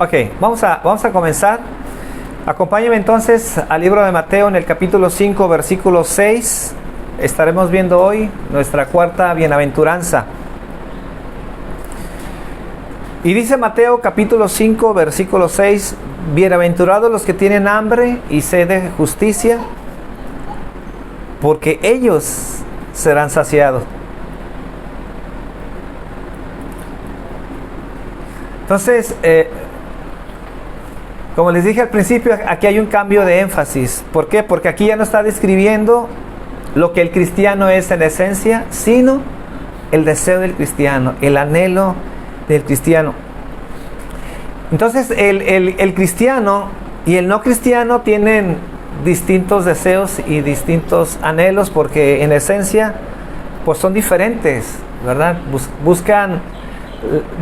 Ok, vamos a comenzar. Acompáñenme entonces al libro de Mateo en el capítulo 5, versículo 6. Estaremos viendo hoy nuestra cuarta bienaventuranza. Y dice Mateo capítulo 5, versículo 6: Bienaventurados los que tienen hambre y sed de justicia, porque ellos serán saciados. Entonces, como les dije al principio, aquí hay un cambio de énfasis. ¿Por qué? Porque aquí ya no está describiendo lo que el cristiano es en esencia, sino el deseo del cristiano, el anhelo del cristiano. Entonces, el cristiano y el no cristiano tienen distintos deseos y distintos anhelos, porque en esencia, pues son diferentes, ¿verdad?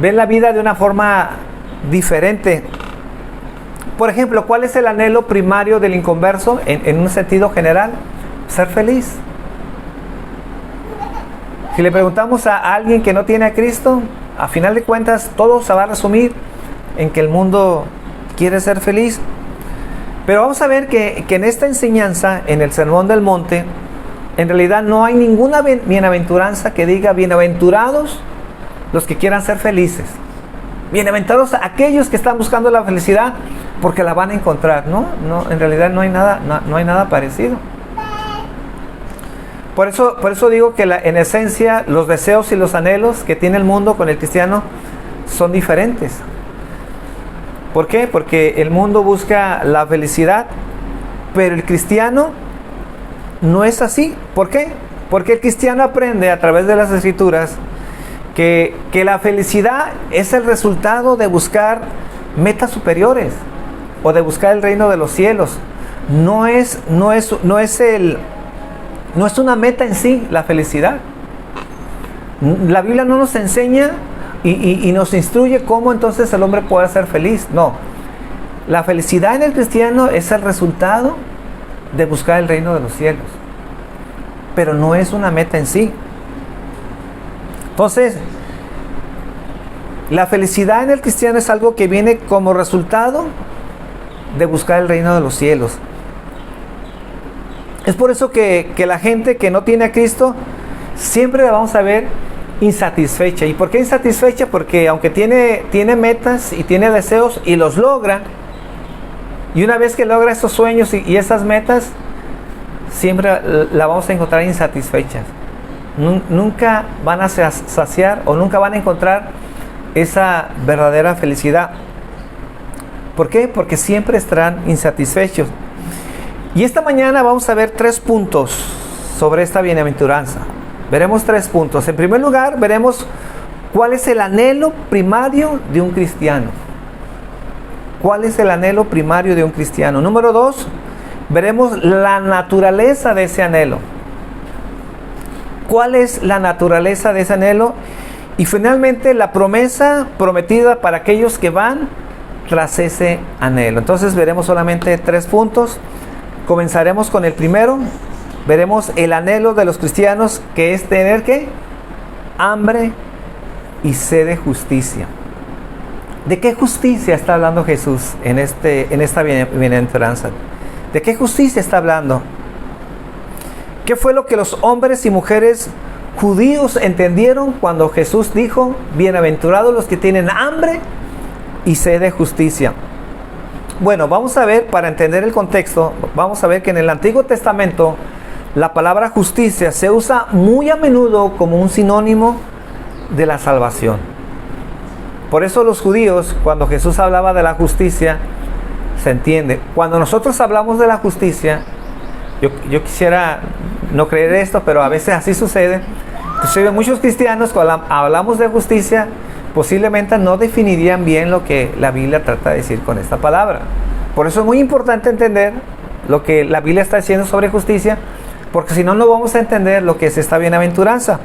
Ven la vida de una forma diferente. Por ejemplo, ¿cuál es el anhelo primario del inconverso en un sentido general? Ser feliz. Si le preguntamos a alguien que no tiene a Cristo, a final de cuentas todo se va a resumir en que el mundo quiere ser feliz. Pero vamos a ver que en esta enseñanza, en el Sermón del Monte, en realidad no hay ninguna bienaventuranza que diga bienaventurados los que quieran ser felices. Bienaventurados aquellos que están buscando la felicidad porque la van a encontrar. No, en realidad no hay nada parecido. Por eso digo que en esencia los deseos y los anhelos que tiene el mundo con el cristiano son diferentes. ¿Por qué? Porque el mundo busca la felicidad, pero el cristiano no es así. ¿Por qué? Porque el cristiano aprende a través de las Escrituras que la felicidad es el resultado de buscar metas superiores o de buscar el reino de los cielos. No es una meta en sí la felicidad. La Biblia no nos enseña y nos instruye cómo entonces el hombre puede ser feliz. No. La felicidad en el cristiano es el resultado de buscar el reino de los cielos. Pero no es una meta en sí. Entonces, la felicidad en el cristiano es algo que viene como resultado de buscar el reino de los cielos. Es por eso que la gente que no tiene a Cristo siempre la vamos a ver insatisfecha. ¿Y por qué insatisfecha? Porque aunque tiene metas y tiene deseos y los logra, y una vez que logra esos sueños y esas metas, siempre la vamos a encontrar insatisfechas. Nunca van a saciar o nunca van a encontrar esa verdadera felicidad. ¿Por qué? Porque siempre estarán insatisfechos. Y esta mañana vamos a ver 3 puntos sobre esta bienaventuranza. Veremos 3 puntos. En primer lugar, veremos cuál es el anhelo primario de un cristiano. ¿Cuál es el anhelo primario de un cristiano? Número 2, veremos la naturaleza de ese anhelo. ¿Cuál es la naturaleza de ese anhelo? Y finalmente la promesa prometida para aquellos que van tras ese anhelo. Entonces veremos solamente 3 puntos. Comenzaremos con el primero. Veremos el anhelo de los cristianos, que es tener ¿qué? Hambre y sed de justicia. ¿De qué justicia está hablando Jesús en esta bienaventuranza? ¿De qué justicia está hablando? ¿Qué fue lo que los hombres y mujeres judíos entendieron cuando Jesús dijo: bienaventurados los que tienen hambre y sed de justicia? Bueno, vamos a ver, para entender el contexto, vamos a ver que en el Antiguo Testamento la palabra justicia se usa muy a menudo como un sinónimo de la salvación. Por eso los judíos, cuando Jesús hablaba de la justicia, se entiende. Cuando nosotros hablamos de la justicia, yo quisiera no creer esto, pero a veces así sucede. Entonces, muchos cristianos, cuando hablamos de justicia, posiblemente no definirían bien lo que la Biblia trata de decir con esta palabra. Por eso es muy importante entender lo que la Biblia está diciendo sobre justicia, porque si no, no vamos a entender lo que es esta bienaventuranza.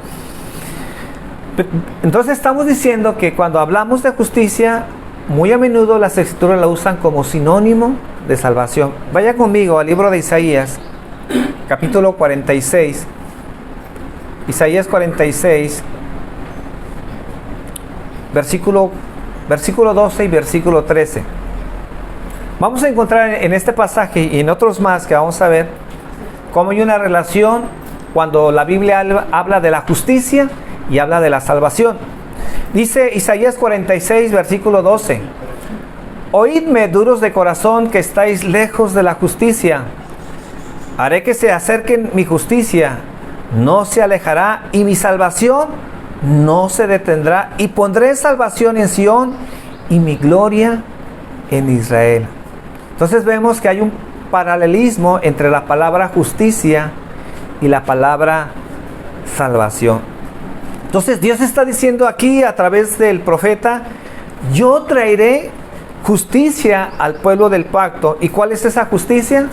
Entonces estamos diciendo que cuando hablamos de justicia, muy a menudo las Escrituras la usan como sinónimo de salvación. Vaya conmigo al libro de Isaías, capítulo 46. Isaías 46, versículo versículo 12 y versículo 13. Vamos a encontrar en este pasaje y en otros más que vamos a ver cómo hay una relación cuando la Biblia habla de la justicia y habla de la salvación. Dice Isaías 46, versículo 12: Oídme, duros de corazón, que estáis lejos de la justicia. Haré que se acerquen mi justicia, no se alejará, y mi salvación no se detendrá. Y pondré salvación en Sión y mi gloria en Israel. Entonces vemos que hay un paralelismo entre la palabra justicia y la palabra salvación. Entonces Dios está diciendo aquí a través del profeta: yo traeré justicia al pueblo del pacto. ¿Y cuál es esa justicia?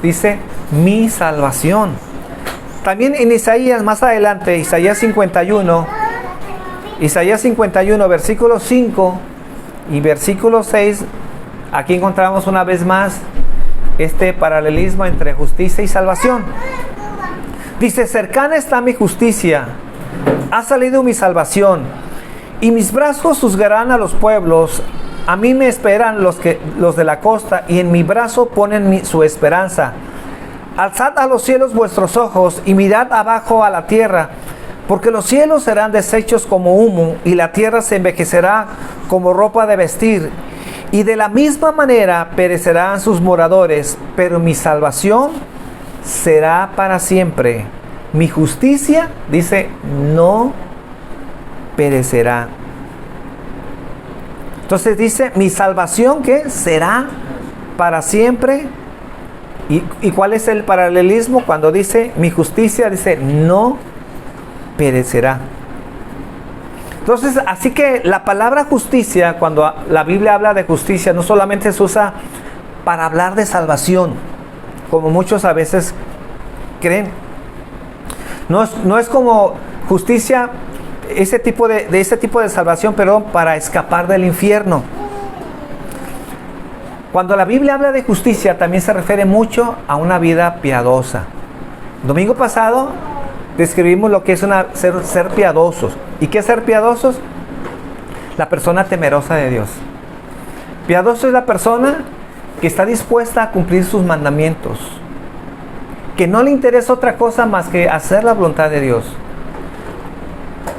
Dice, mi salvación. También en Isaías, más adelante, Isaías 51, versículo 5 y versículo 6, aquí encontramos una vez más este paralelismo entre justicia y salvación. Dice: cercana está mi justicia, ha salido mi salvación, y mis brazos juzgarán a los pueblos. A mí me esperan los de la costa, y en mi brazo ponen su esperanza. Alzad a los cielos vuestros ojos, y mirad abajo a la tierra, porque los cielos serán deshechos como humo, y la tierra se envejecerá como ropa de vestir, y de la misma manera perecerán sus moradores, pero mi salvación será para siempre. Mi justicia, dice, no perecerá. Entonces dice, mi salvación, ¿qué? Será para siempre. ¿Y cuál es el paralelismo? Cuando dice, mi justicia, dice, no perecerá. Entonces, así que la palabra justicia, cuando la Biblia habla de justicia, no solamente se usa para hablar de salvación, como muchos a veces creen. No es como justicia, ese tipo de salvación, perdón, para escapar del infierno. Cuando la Biblia habla de justicia, también se refiere mucho a una vida piadosa. Domingo pasado describimos lo que es ser piadosos. ¿Y qué es ser piadosos? La persona temerosa de Dios. Piadoso es la persona que está dispuesta a cumplir sus mandamientos, que no le interesa otra cosa más que hacer la voluntad de Dios.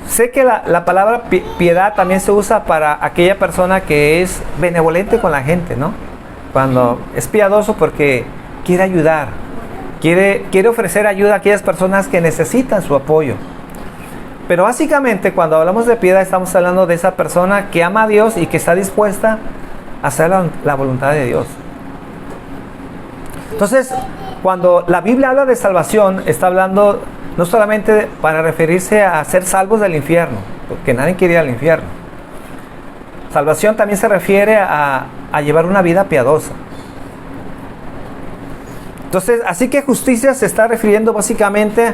Sé que la palabra piedad también se usa para aquella persona que es benevolente con la gente, ¿no? Cuando es piadoso porque quiere ayudar, quiere ofrecer ayuda a aquellas personas que necesitan su apoyo. Pero básicamente cuando hablamos de piedad estamos hablando de esa persona que ama a Dios y que está dispuesta a hacer la voluntad de Dios. Entonces, cuando la Biblia habla de salvación, está hablando no solamente para referirse a ser salvos del infierno, porque nadie quiere ir al infierno. Salvación también se refiere a llevar una vida piadosa. Entonces, así que justicia se está refiriendo básicamente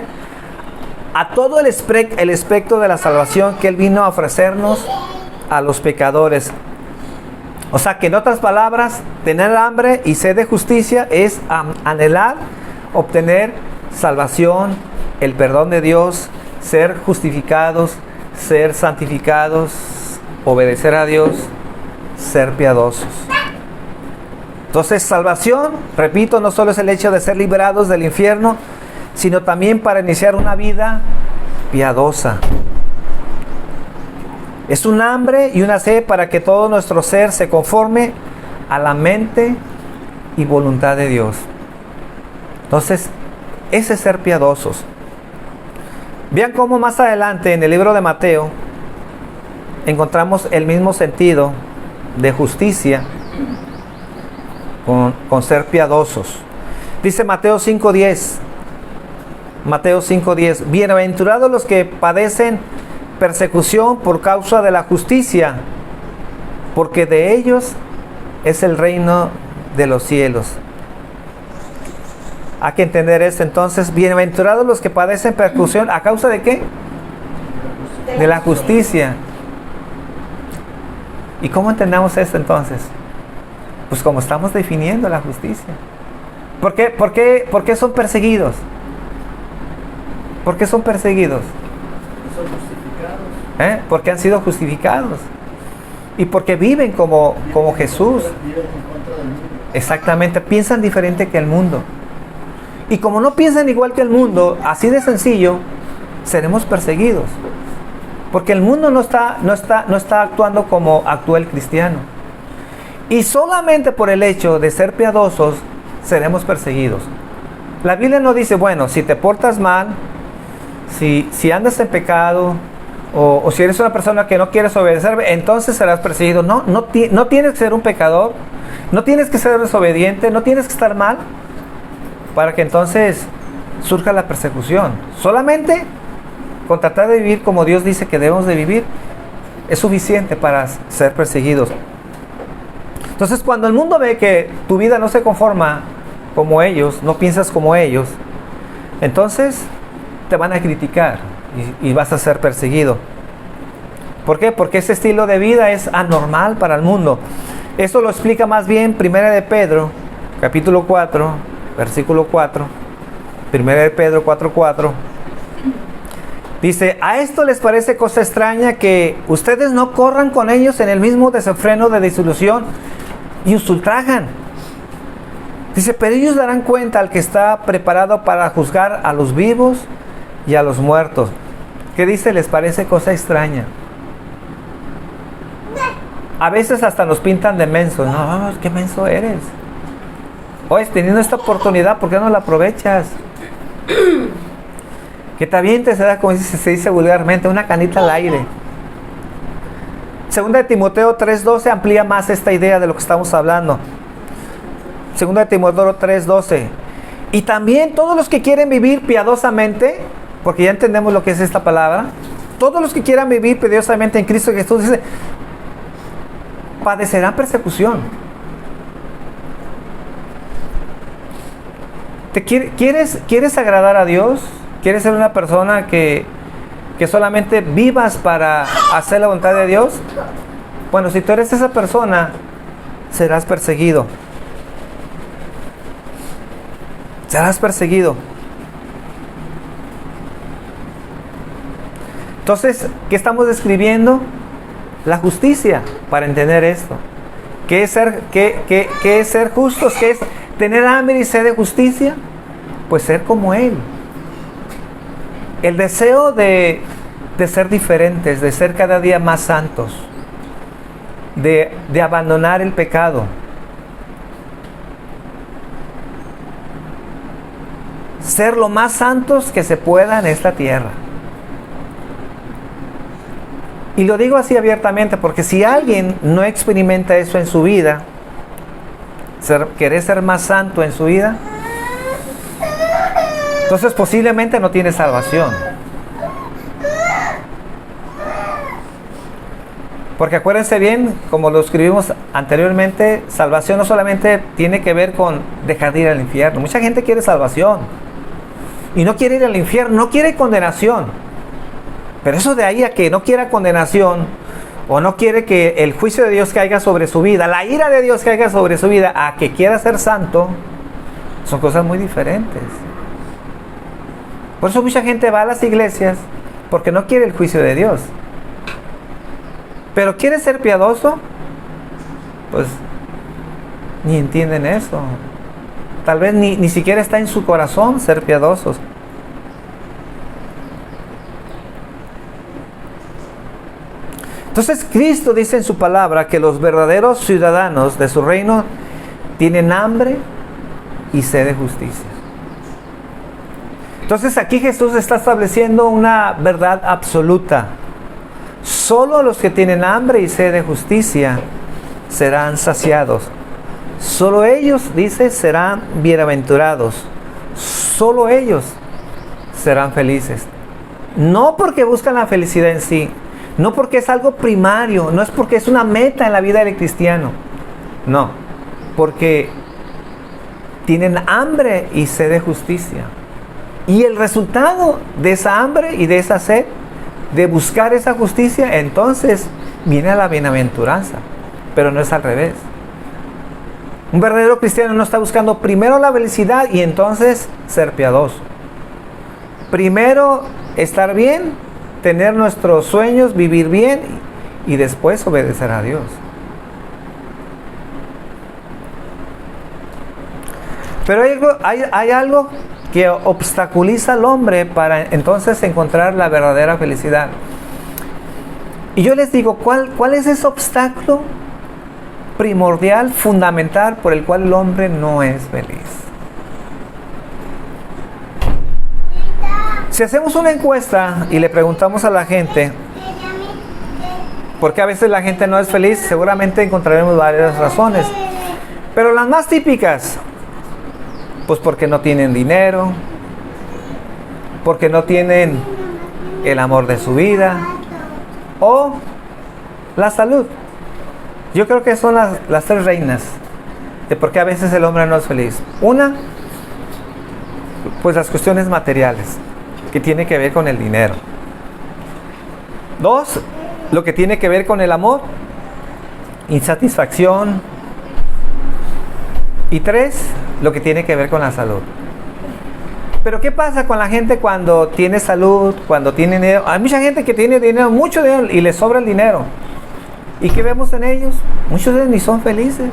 a todo el espectro de la salvación que Él vino a ofrecernos a los pecadores. O sea que en otras palabras, tener hambre y sed de justicia es anhelar obtener salvación, el perdón de Dios, ser justificados, ser santificados, obedecer a Dios, ser piadosos. Entonces, salvación, repito, no solo es el hecho de ser liberados del infierno, sino también para iniciar una vida piadosa. Es un hambre y una sed para que todo nuestro ser se conforme a la mente y voluntad de Dios. Entonces, ese es ser piadosos. Vean cómo más adelante en el libro de Mateo encontramos el mismo sentido de justicia con ser piadosos. Dice Mateo 5:10. Mateo 5:10. Bienaventurados los que padecen persecución por causa de la justicia, porque de ellos es el reino de los cielos. Hay que entender esto entonces. Bienaventurados los que padecen persecución, ¿a causa de qué? De la justicia. ¿Y cómo entendemos esto entonces? Pues como estamos definiendo la justicia. ¿Por qué son perseguidos? ¿Por qué son perseguidos? Porque han sido justificados. y porque viven como Jesús. Exactamente, piensan diferente que el mundo. Y como no piensan igual que el mundo, así de sencillo, seremos perseguidos. Porque el mundo no está actuando como actúa el cristiano. Y solamente por el hecho de ser piadosos, seremos perseguidos. La Biblia no dice, bueno, si te portas mal, si andas en pecado, o si eres una persona que no quieres obedecer, entonces serás perseguido. No tienes que ser un pecador, no tienes que ser desobediente, no tienes que estar mal, para que entonces surja la persecución. Solamente con tratar de vivir como Dios dice que debemos de vivir, es suficiente para ser perseguidos. Entonces, cuando el mundo ve que tu vida no se conforma como ellos, no piensas como ellos, entonces te van a criticar y vas a ser perseguido. ¿Por qué? Porque ese estilo de vida es anormal para el mundo. Esto lo explica más bien 1 de Pedro, capítulo 4, versículo 4. 1 de Pedro 4:4. Dice, a esto les parece cosa extraña que ustedes no corran con ellos en el mismo desenfreno de disolución y os ultrajan. Dice, pero ellos darán cuenta al que está preparado para juzgar a los vivos y a los muertos. ¿Qué dice? Les parece cosa extraña. A veces hasta nos pintan de mensos. No, ¿qué menso eres? Oye, teniendo esta oportunidad, ¿por qué no la aprovechas? Que te avientes, como se dice vulgarmente, una canita al aire. Segunda de Timoteo 3:12 amplía más esta idea de lo que estamos hablando. Segunda de Timoteo 3:12. Y también todos los que quieren vivir piadosamente, porque ya entendemos lo que es esta palabra, todos los que quieran vivir piadosamente en Cristo Jesús, dice, padecerán persecución. ¿Quieres agradar a Dios? ¿Quieres ser una persona que solamente vivas para hacer la voluntad de Dios? Bueno, si tú eres esa persona, serás perseguido. Serás perseguido. Entonces, ¿qué estamos describiendo? La justicia, para entender esto. ¿Qué es ser justos? ¿Qué es tener hambre y sed de justicia? Pues ser como Él. El deseo de ser diferentes, de ser cada día más santos, de abandonar el pecado. Ser lo más santos que se pueda en esta tierra. Y lo digo así abiertamente porque si alguien no experimenta eso en su vida, querer ser más santo en su vida, entonces posiblemente no tiene salvación. Porque acuérdense bien, como lo escribimos anteriormente, salvación no solamente tiene que ver con dejar de ir al infierno. Mucha gente quiere salvación y no quiere ir al infierno, no quiere condenación. Pero eso de ahí a que no quiera condenación o no quiere que el juicio de Dios caiga sobre su vida, la ira de Dios caiga sobre su vida, a que quiera ser santo, son cosas muy diferentes. Por eso mucha gente va a las iglesias porque no quiere el juicio de Dios. Pero quiere ser piadoso, pues ni entienden eso. Tal vez ni siquiera está en su corazón ser piadosos. Entonces Cristo dice en su palabra que los verdaderos ciudadanos de su reino tienen hambre y sed de justicia. Entonces aquí Jesús está estableciendo una verdad absoluta. Solo los que tienen hambre y sed de justicia serán saciados. Solo ellos, dice, serán bienaventurados. Solo ellos serán felices. No porque buscan la felicidad en sí, no porque es algo primario, no es porque es una meta en la vida del cristiano. No, porque tienen hambre y sed de justicia. Y el resultado de esa hambre y de esa sed, de buscar esa justicia, entonces viene la bienaventuranza. Pero no es al revés. Un verdadero cristiano no está buscando primero la felicidad y entonces ser piadoso. Primero estar bien, tener nuestros sueños, vivir bien y después obedecer a Dios. Pero hay algo que obstaculiza al hombre para entonces encontrar la verdadera felicidad. Y yo les digo, ¿cuál es ese obstáculo primordial, fundamental, por el cual el hombre no es feliz? Si hacemos una encuesta y le preguntamos a la gente por qué a veces la gente no es feliz, seguramente encontraremos varias razones. Pero las más típicas, pues porque no tienen dinero, porque no tienen el amor de su vida, o la salud. Yo creo que son las tres reinas de por qué a veces el hombre no es feliz. Una, pues las cuestiones materiales, que tiene que ver con el dinero. Dos, lo que tiene que ver con el amor, insatisfacción. Y tres, lo que tiene que ver con la salud. Pero ¿qué pasa con la gente cuando tiene salud, cuando tiene dinero? Hay mucha gente que tiene dinero, mucho dinero, y le sobra el dinero. ¿Y qué vemos en ellos? Muchos de ellos ni son felices.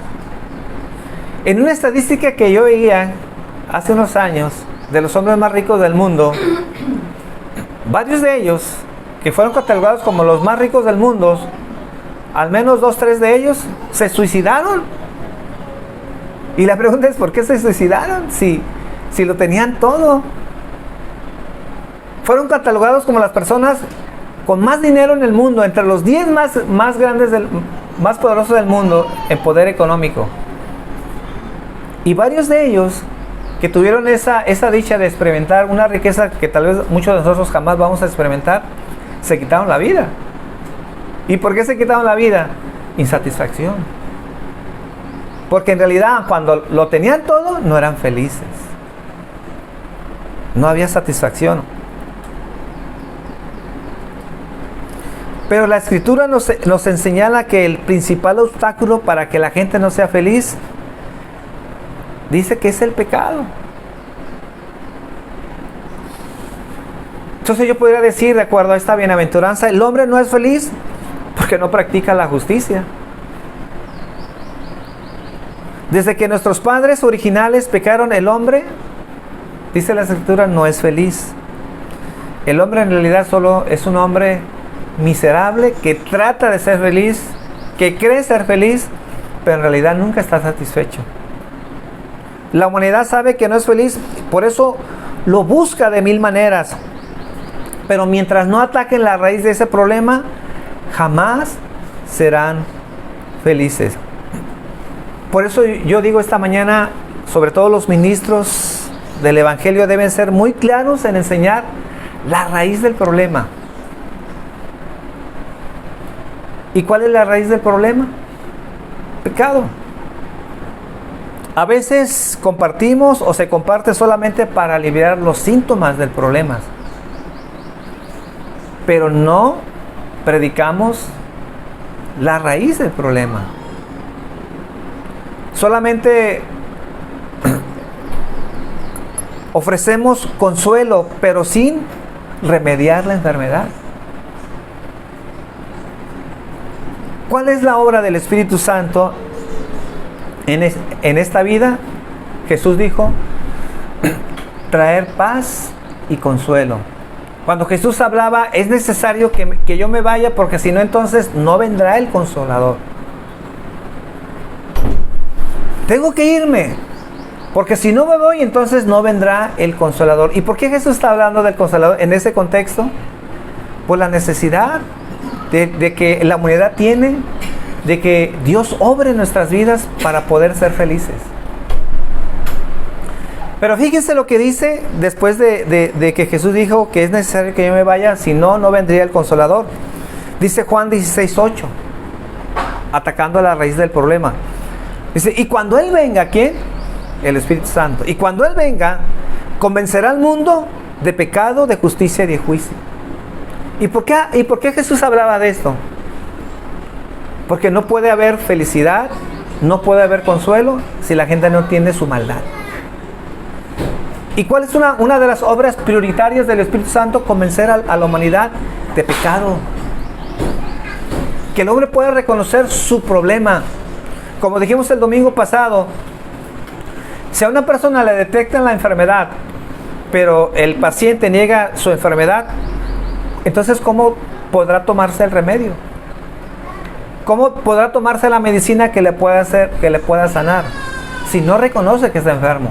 En una estadística que yo veía hace unos años, de los hombres más ricos del mundo, varios de ellos, que fueron catalogados como los más ricos del mundo, al menos 2, 3 de ellos se suicidaron. Y la pregunta es, ¿por qué se suicidaron? Si lo tenían todo. Fueron catalogados como las personas con más dinero en el mundo, entre los 10 más grandes, más poderosos del mundo en poder económico. Y varios de ellos que tuvieron esa dicha de experimentar una riqueza que tal vez muchos de nosotros jamás vamos a experimentar, se quitaron la vida. ¿Y por qué se quitaron la vida? Insatisfacción. Porque en realidad cuando lo tenían todo no eran felices. No había satisfacción. Pero la Escritura nos señala que el principal obstáculo para que la gente no sea feliz, dice que es el pecado. Entonces yo podría decir, de acuerdo a esta bienaventuranza, el hombre no es feliz porque no practica la justicia. Desde que nuestros padres originales pecaron, el hombre, dice la Escritura, no es feliz. El hombre en realidad solo es un hombre miserable que trata de ser feliz, que cree ser feliz, pero en realidad nunca está satisfecho. La humanidad sabe que no es feliz, por eso lo busca de 1000 maneras. Pero mientras no ataquen la raíz de ese problema, jamás serán felices. Por eso yo digo esta mañana, sobre todo los ministros del Evangelio deben ser muy claros en enseñar la raíz del problema. ¿Y cuál es la raíz del problema? Pecado. A veces compartimos o se comparte solamente para aliviar los síntomas del problema, pero no predicamos la raíz del problema. Solamente ofrecemos consuelo, pero sin remediar la enfermedad. ¿Cuál es la obra del Espíritu Santo en esta vida? Jesús dijo, traer paz y consuelo. Cuando Jesús hablaba, es necesario que yo me vaya, porque si no, entonces no vendrá el Consolador. Tengo que irme, porque si no me voy, entonces no vendrá el Consolador. ¿Y por qué Jesús está hablando del Consolador en ese contexto? Por la necesidad de que la humanidad tiene, de que Dios obre en nuestras vidas para poder ser felices. Pero fíjense lo que dice después de que Jesús dijo que es necesario que yo me vaya, si no, no vendría el Consolador. Dice Juan 16:8, atacando a la raíz del problema. Dice, y cuando Él venga, ¿quién? El Espíritu Santo. Y cuando Él venga, convencerá al mundo de pecado, de justicia y de juicio. ¿Y por qué Jesús hablaba de esto? Porque no puede haber felicidad, no puede haber consuelo si la gente no entiende su maldad. ¿Y cuál es una de las obras prioritarias del Espíritu Santo? Convencer a la humanidad de pecado. que el hombre pueda reconocer su problema. Como dijimos el domingo pasado, si a una persona le detectan la enfermedad, pero el paciente niega su enfermedad, entonces ¿cómo podrá tomarse el remedio? ¿Cómo podrá tomarse la medicina que le pueda hacer, que le pueda sanar, si no reconoce que está enfermo?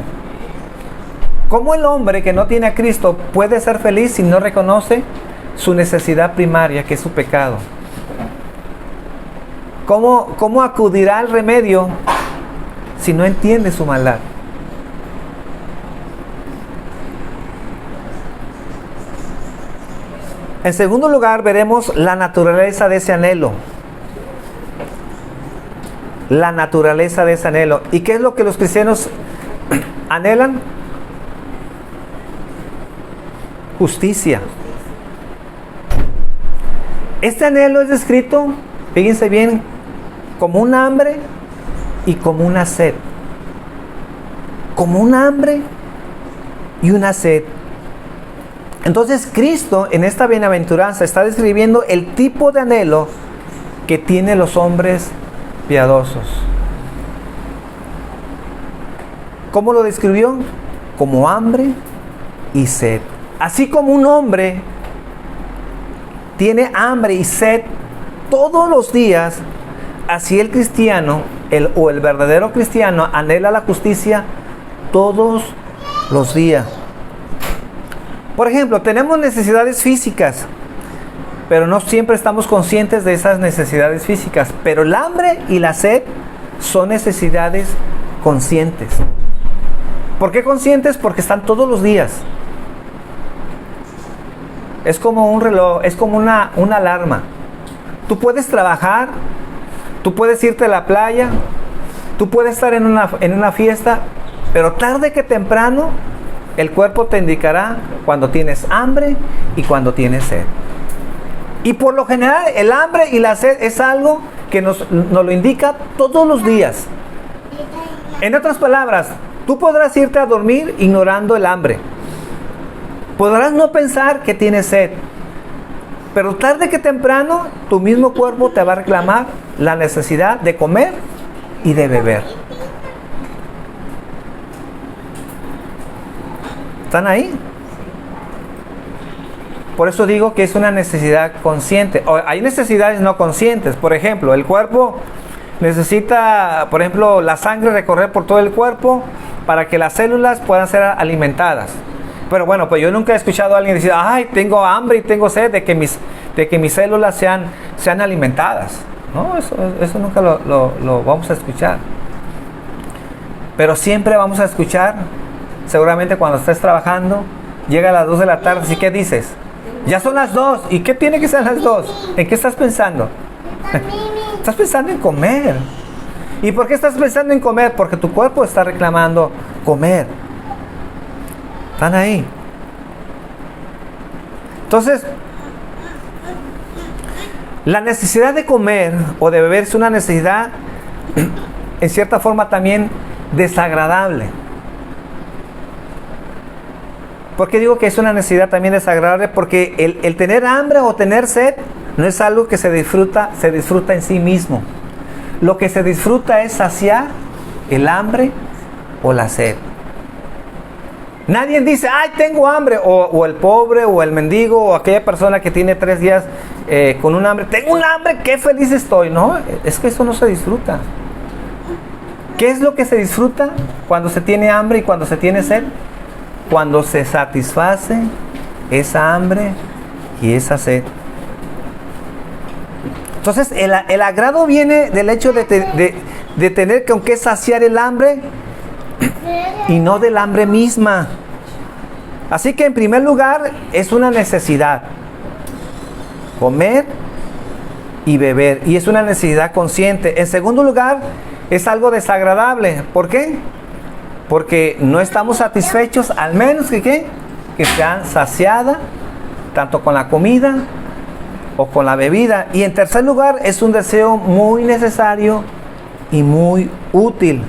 ¿Cómo el hombre que no tiene a Cristo puede ser feliz si no reconoce su necesidad primaria, que es su pecado? ¿Cómo acudirá al remedio si no entiende su maldad? En segundo lugar, veremos la naturaleza de ese anhelo. La naturaleza de ese anhelo. ¿Y qué es lo que los cristianos anhelan? Justicia. Este anhelo es descrito, fíjense bien, como un hambre y como una sed. Como un hambre y una sed. Entonces Cristo en esta bienaventuranza está describiendo el tipo de anhelo que tienen los hombres piadosos. ¿Cómo lo describió? Como hambre y sed. Así como un hombre tiene hambre y sed todos los días, así el cristiano, el verdadero cristiano, anhela la justicia todos los días. Por ejemplo, tenemos necesidades físicas, pero no siempre estamos conscientes de esas necesidades físicas. Pero el hambre y la sed son necesidades conscientes. ¿Por qué conscientes? Porque están todos los días. Es como un reloj, es como una alarma. Tú puedes trabajar, tú puedes irte a la playa, tú puedes estar en una fiesta, pero tarde que temprano el cuerpo te indicará cuando tienes hambre y cuando tienes sed. Y por lo general el hambre y la sed es algo que nos lo indica todos los días. En otras palabras, tú podrás irte a dormir ignorando el hambre. Podrás no pensar que tienes sed. Pero tarde que temprano tu mismo cuerpo te va a reclamar la necesidad de comer y de beber. ¿Están ahí? Por eso digo que es una necesidad consciente. Hay necesidades no conscientes. Por ejemplo, el cuerpo necesita, por ejemplo, la sangre recorrer por todo el cuerpo para que las células puedan ser alimentadas. Pero bueno, pues yo nunca he escuchado a alguien decir, ay, tengo hambre y tengo sed de que mis células sean alimentadas. No, eso nunca lo vamos a escuchar. Pero siempre vamos a escuchar, seguramente cuando estés trabajando, llega a las 2 de la tarde, ¿y qué dices? Ya son las 2. ¿Y qué tiene que ser las 2? ¿En qué estás pensando? Estás pensando en comer. ¿Y por qué estás pensando en comer? Porque tu cuerpo está reclamando comer. ¿Están ahí? Entonces, la necesidad de comer o de beber es una necesidad, en cierta forma también desagradable. ¿Por qué digo que es una necesidad también desagradable? Porque el tener hambre o tener sed no es algo que se disfruta en sí mismo. Lo que se disfruta es saciar el hambre o la sed. Nadie dice, ay, tengo hambre, o el pobre, o el mendigo, o aquella persona que tiene 3 días con un hambre. Tengo un hambre, qué feliz estoy. No, es que eso no se disfruta. ¿Qué es lo que se disfruta cuando se tiene hambre y cuando se tiene sed? Cuando se satisface esa hambre y esa sed. Entonces, el agrado viene del hecho de tener con qué saciar el hambre y no del hambre misma. Así que en primer lugar es una necesidad comer y beber, y es una necesidad consciente. En segundo lugar es algo desagradable. ¿Por qué? Porque no estamos satisfechos, al menos que sean saciada tanto con la comida o con la bebida. Y en tercer lugar es un deseo muy necesario y muy útil.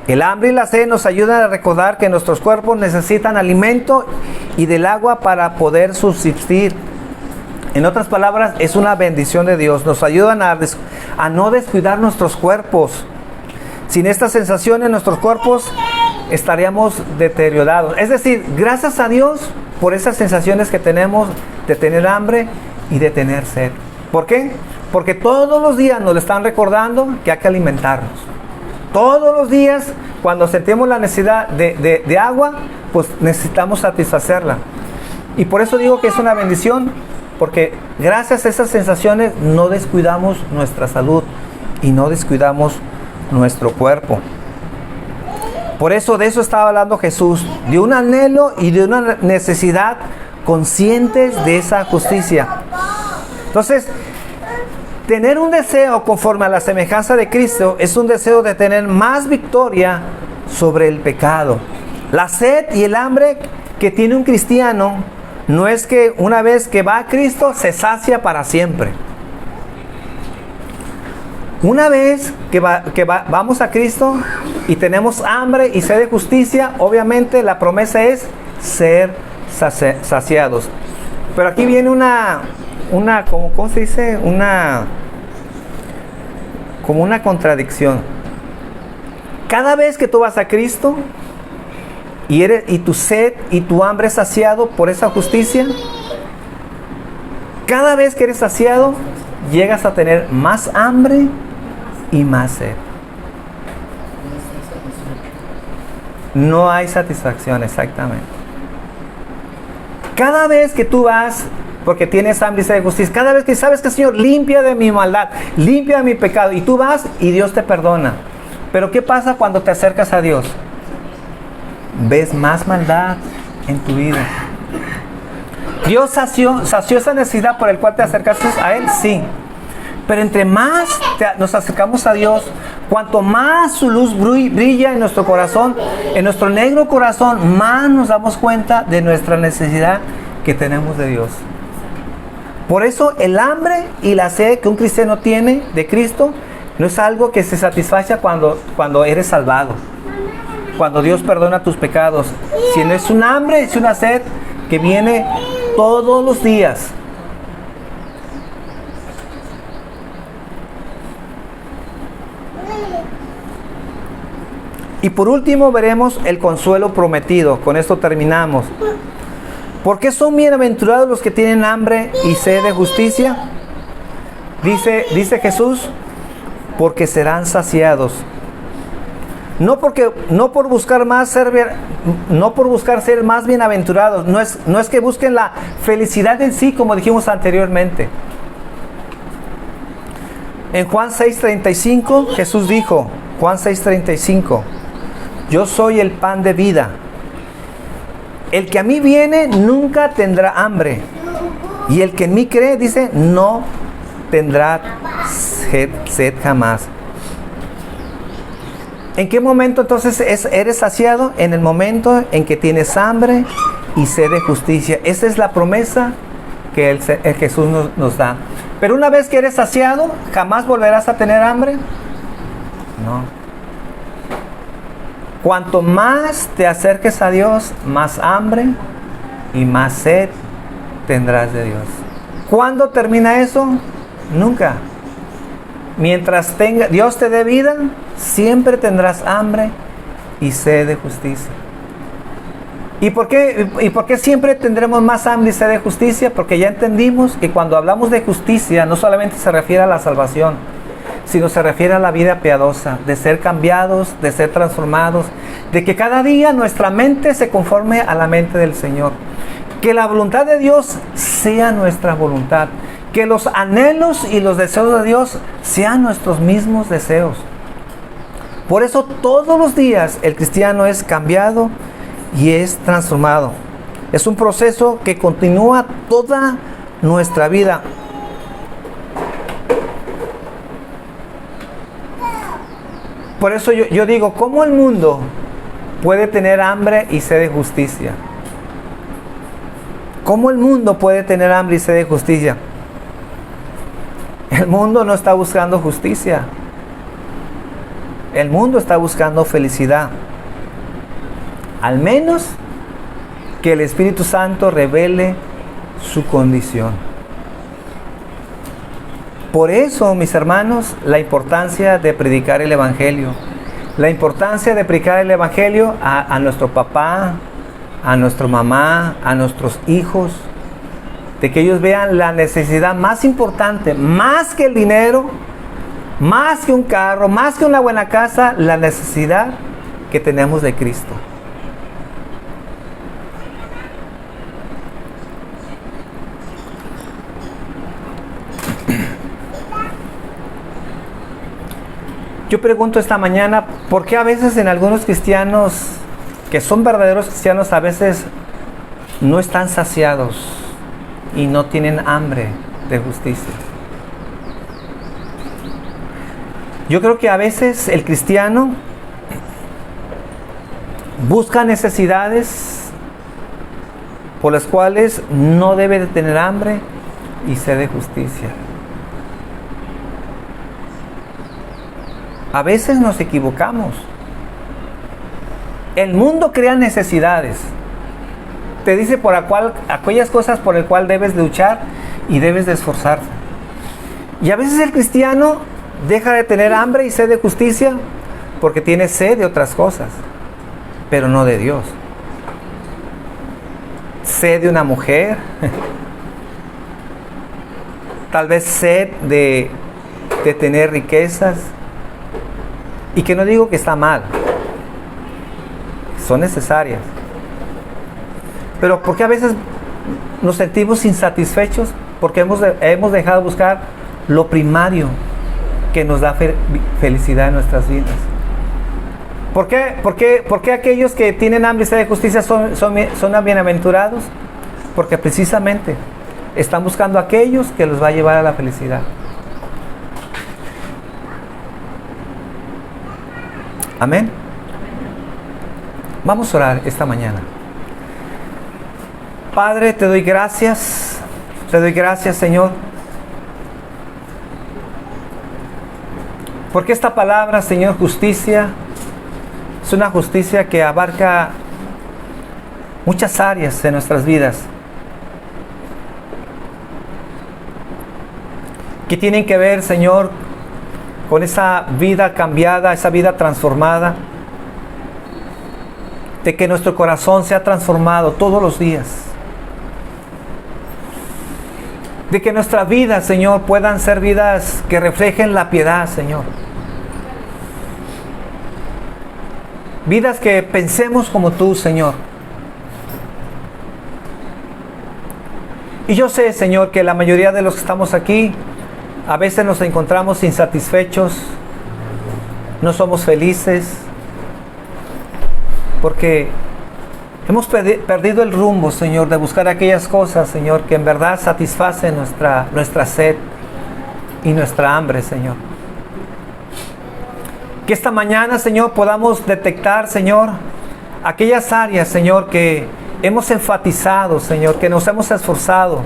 El hambre y la sed nos ayudan a recordar que nuestros cuerpos necesitan alimento y del agua para poder subsistir. En otras palabras, es una bendición de Dios. Nos ayudan a no descuidar nuestros cuerpos. Sin estas sensaciones, nuestros cuerpos estaríamos deteriorados. Es decir, gracias a Dios por esas sensaciones que tenemos de tener hambre y de tener sed. ¿Por qué? Porque todos los días nos están recordando que hay que alimentarnos. Todos los días, cuando sentimos la necesidad de agua, pues necesitamos satisfacerla. Y por eso digo que es una bendición, porque gracias a esas sensaciones no descuidamos nuestra salud y no descuidamos nuestro cuerpo. Por eso de eso estaba hablando Jesús, de un anhelo y de una necesidad conscientes de esa justicia. Entonces, tener un deseo conforme a la semejanza de Cristo es un deseo de tener más victoria sobre el pecado. La sed y el hambre que tiene un cristiano no es que una vez que va a Cristo se sacia para siempre. Una vez que vamos a Cristo y tenemos hambre y sed de justicia, obviamente la promesa es ser saciados. Pero aquí viene ¿cómo se dice? Como una contradicción. Cada vez que tú vas a Cristo y tu sed y tu hambre es saciado por esa justicia, cada vez que eres saciado, llegas a tener más hambre y más sed. No hay satisfacción, exactamente. Cada vez que tú vas, porque tienes hambre y sed de justicia, cada vez que sabes que el Señor limpia de mi maldad, limpia de mi pecado, y tú vas y Dios te perdona. Pero ¿qué pasa cuando te acercas a Dios? Ves más maldad en tu vida. ¿Dios sació esa necesidad por el cual te acercaste a Él? Sí. Pero entre más nos acercamos a Dios, cuanto más su luz brilla en nuestro corazón, en nuestro negro corazón, más nos damos cuenta de nuestra necesidad que tenemos de Dios. Por eso el hambre y la sed que un cristiano tiene de Cristo no es algo que se satisface cuando eres salvado, cuando Dios perdona tus pecados. Sino es un hambre, es una sed que viene todos los días. Y por último veremos el consuelo prometido. Con esto terminamos. ¿Por qué son bienaventurados los que tienen hambre y sed de justicia? Dice Jesús, porque serán saciados. No por buscar ser más bienaventurados. No es que busquen la felicidad en sí, como dijimos anteriormente. En Juan 6:35, Jesús dijo, Juan 6:35, yo soy el pan de vida. El que a mí viene nunca tendrá hambre. Y el que en mí cree, dice, no tendrá sed jamás. ¿En qué momento entonces eres saciado? En el momento en que tienes hambre y sed de justicia. Esa es la promesa que el Jesús nos da. Pero una vez que eres saciado, ¿jamás volverás a tener hambre? No. Cuanto más te acerques a Dios, más hambre y más sed tendrás de Dios. ¿Cuándo termina eso? Nunca. Mientras Dios te dé vida, siempre tendrás hambre y sed de justicia. ¿Y por qué siempre tendremos más hambre y sed de justicia? Porque ya entendimos que cuando hablamos de justicia no solamente se refiere a la salvación, sino se refiere a la vida piadosa, de ser cambiados, de ser transformados, de que cada día nuestra mente se conforme a la mente del Señor. Que la voluntad de Dios sea nuestra voluntad. Que los anhelos y los deseos de Dios sean nuestros mismos deseos. Por eso todos los días el cristiano es cambiado y es transformado. Es un proceso que continúa toda nuestra vida. Por eso yo digo, ¿cómo el mundo puede tener hambre y sed de justicia? ¿Cómo el mundo puede tener hambre y sed de justicia? El mundo no está buscando justicia. El mundo está buscando felicidad. Al menos que el Espíritu Santo revele su condición. Por eso, mis hermanos, la importancia de predicar el Evangelio. La importancia de predicar el Evangelio a nuestro papá, a nuestra mamá, a nuestros hijos. De que ellos vean la necesidad más importante, más que el dinero, más que un carro, más que una buena casa, la necesidad que tenemos de Cristo. Yo pregunto esta mañana, ¿por qué a veces en algunos cristianos que son verdaderos cristianos a veces no están saciados y no tienen hambre de justicia? Yo creo que a veces el cristiano busca necesidades por las cuales no debe de tener hambre y sed de justicia. A veces nos equivocamos. El mundo crea necesidades. Te dice por aquellas cosas por las cuales debes luchar y debes de esforzarte. Y a veces el cristiano deja de tener hambre y sed de justicia porque tiene sed de otras cosas, pero no de Dios. Sed de una mujer, tal vez sed de tener riquezas. Y que no digo que está mal, son necesarias. Pero ¿por qué a veces nos sentimos insatisfechos? Porque hemos dejado de buscar lo primario que nos da felicidad en nuestras vidas. ¿Por qué aquellos que tienen hambre y sed de justicia son bienaventurados? Porque precisamente están buscando aquellos que los va a llevar a la felicidad. Amén. Vamos a orar esta mañana. Padre, te doy gracias, Señor, porque esta palabra, Señor, justicia, es una justicia que abarca muchas áreas de nuestras vidas, que tienen que ver, Señor, con esa vida cambiada, esa vida transformada, de que nuestro corazón sea transformado todos los días, de que nuestra vida, Señor, puedan ser vidas que reflejen la piedad, Señor, vidas que pensemos como tú, Señor. Y yo sé, Señor, que la mayoría de los que estamos aquí a veces nos encontramos insatisfechos, no somos felices, porque hemos perdido el rumbo, Señor, de buscar aquellas cosas, Señor, que en verdad satisfacen nuestra sed y nuestra hambre, Señor. Que esta mañana, Señor, podamos detectar, Señor, aquellas áreas, Señor, que hemos enfatizado, Señor, que nos hemos esforzado,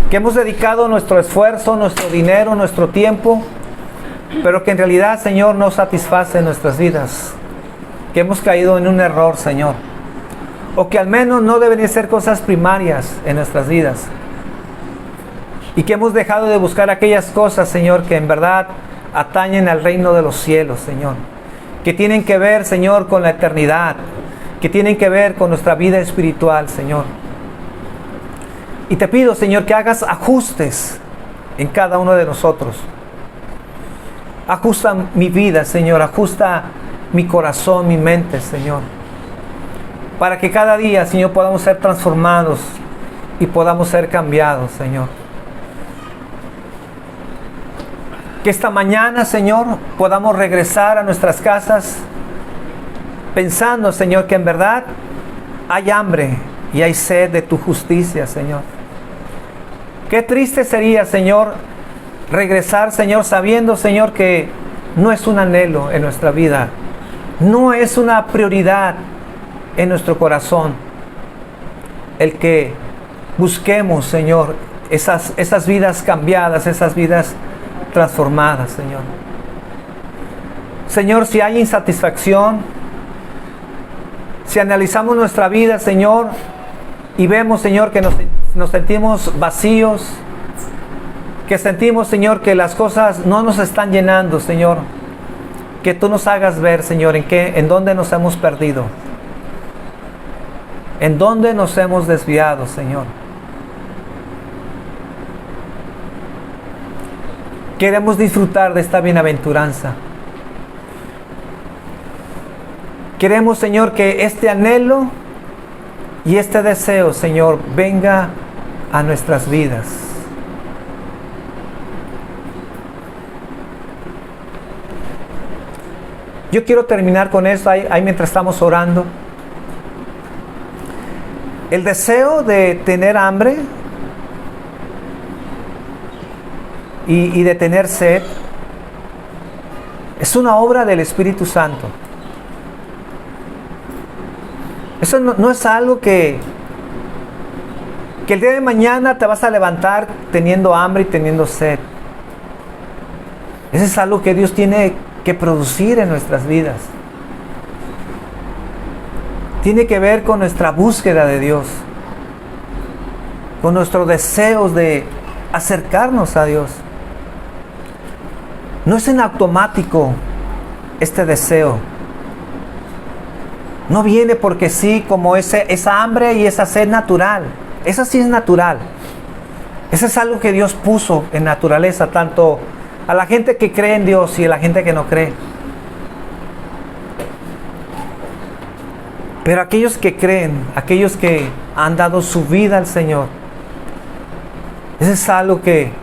que hemos dedicado nuestro esfuerzo, nuestro dinero, nuestro tiempo, pero que en realidad, Señor, no satisface nuestras vidas, que hemos caído en un error, Señor, o que al menos no deben ser cosas primarias en nuestras vidas, y que hemos dejado de buscar aquellas cosas, Señor, que en verdad atañen al reino de los cielos, Señor, que tienen que ver, Señor, con la eternidad, que tienen que ver con nuestra vida espiritual, Señor. Y te pido, Señor, que hagas ajustes en cada uno de nosotros. Ajusta mi vida, Señor, ajusta mi corazón, mi mente, Señor, para que cada día, Señor, podamos ser transformados y podamos ser cambiados, Señor. Que esta mañana, Señor, podamos regresar a nuestras casas pensando, Señor, que en verdad hay hambre y hay sed de tu justicia, Señor. Qué triste sería, Señor, regresar, Señor, sabiendo, Señor, que no es un anhelo en nuestra vida, no es una prioridad en nuestro corazón el que busquemos, Señor, esas vidas cambiadas, esas vidas transformadas, Señor. Señor, si hay insatisfacción, si analizamos nuestra vida, Señor, y vemos, Señor, que nos sentimos vacíos, que sentimos, Señor, que las cosas no nos están llenando, Señor. Que tú nos hagas ver, Señor, en dónde nos hemos perdido. En dónde nos hemos desviado, Señor. Queremos disfrutar de esta bienaventuranza. Queremos, Señor, que este anhelo y este deseo, Señor, venga a nuestras vidas. Yo quiero terminar con esto, ahí mientras estamos orando. El deseo de tener hambre y de tener sed es una obra del Espíritu Santo. Eso no es algo que el día de mañana te vas a levantar teniendo hambre y teniendo sed. Eso es algo que Dios tiene que producir en nuestras vidas. Tiene que ver con nuestra búsqueda de Dios, con nuestros deseos de acercarnos a Dios. No es en automático este deseo. No viene porque sí, como esa hambre y esa sed natural. Esa sí es natural. Eso es algo que Dios puso en naturaleza, tanto a la gente que cree en Dios y a la gente que no cree. Pero aquellos que creen, aquellos que han dado su vida al Señor, eso es algo que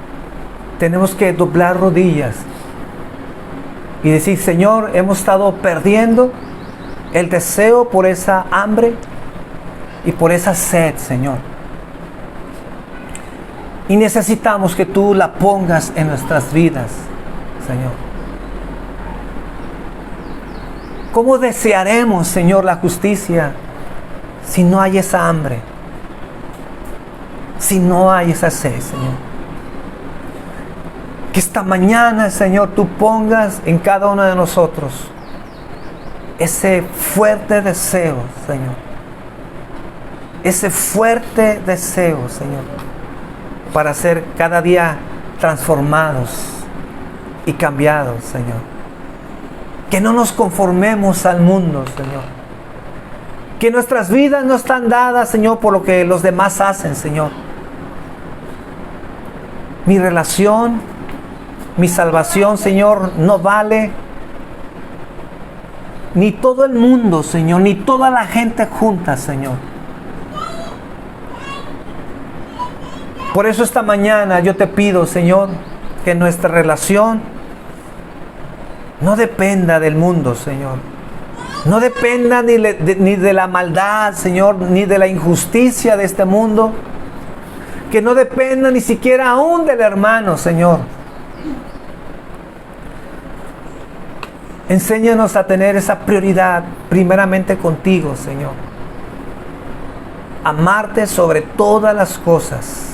tenemos que doblar rodillas y decir: Señor, hemos estado perdiendo el deseo por esa hambre y por esa sed, Señor. Y necesitamos que tú la pongas en nuestras vidas, Señor. ¿Cómo desearemos, Señor, la justicia si no hay esa hambre? Si no hay esa sed, Señor. Que esta mañana, Señor, tú pongas en cada uno de nosotros ese fuerte deseo, Señor. Ese fuerte deseo, Señor, para ser cada día transformados y cambiados, Señor. Que no nos conformemos al mundo, Señor. Que nuestras vidas no están dadas, Señor, por lo que los demás hacen, Señor. Mi relación, mi salvación, Señor, no vale ni todo el mundo, Señor, ni toda la gente junta, Señor. Por eso esta mañana yo te pido, Señor, que nuestra relación no dependa del mundo, Señor. No dependa ni de la maldad, Señor, ni de la injusticia de este mundo. Que no dependa ni siquiera aún del hermano, Señor. Enséñanos a tener esa prioridad primeramente contigo, Señor. Amarte sobre todas las cosas.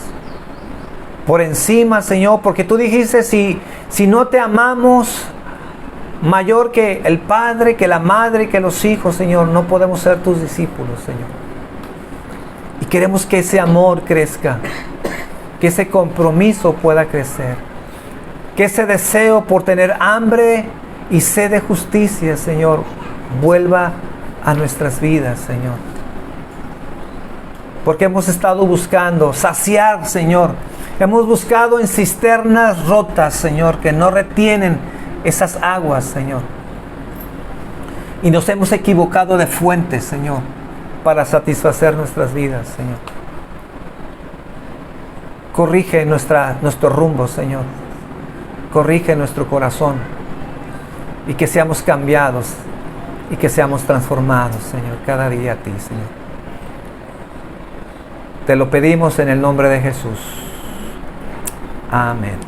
Por encima, Señor, porque tú dijiste, si no te amamos mayor que el Padre, que la Madre, que los hijos, Señor, no podemos ser tus discípulos, Señor. Y queremos que ese amor crezca, que ese compromiso pueda crecer, que ese deseo por tener hambre y sed de justicia, Señor, vuelva a nuestras vidas, Señor. Porque hemos estado buscando saciar, Señor. Hemos buscado en cisternas rotas, Señor, que no retienen esas aguas, Señor. Y nos hemos equivocado de fuentes, Señor, para satisfacer nuestras vidas, Señor. Corrige nuestro rumbo, Señor. Corrige nuestro corazón. Y que seamos cambiados y que seamos transformados, Señor, cada día a ti, Señor. Te lo pedimos en el nombre de Jesús. Amén.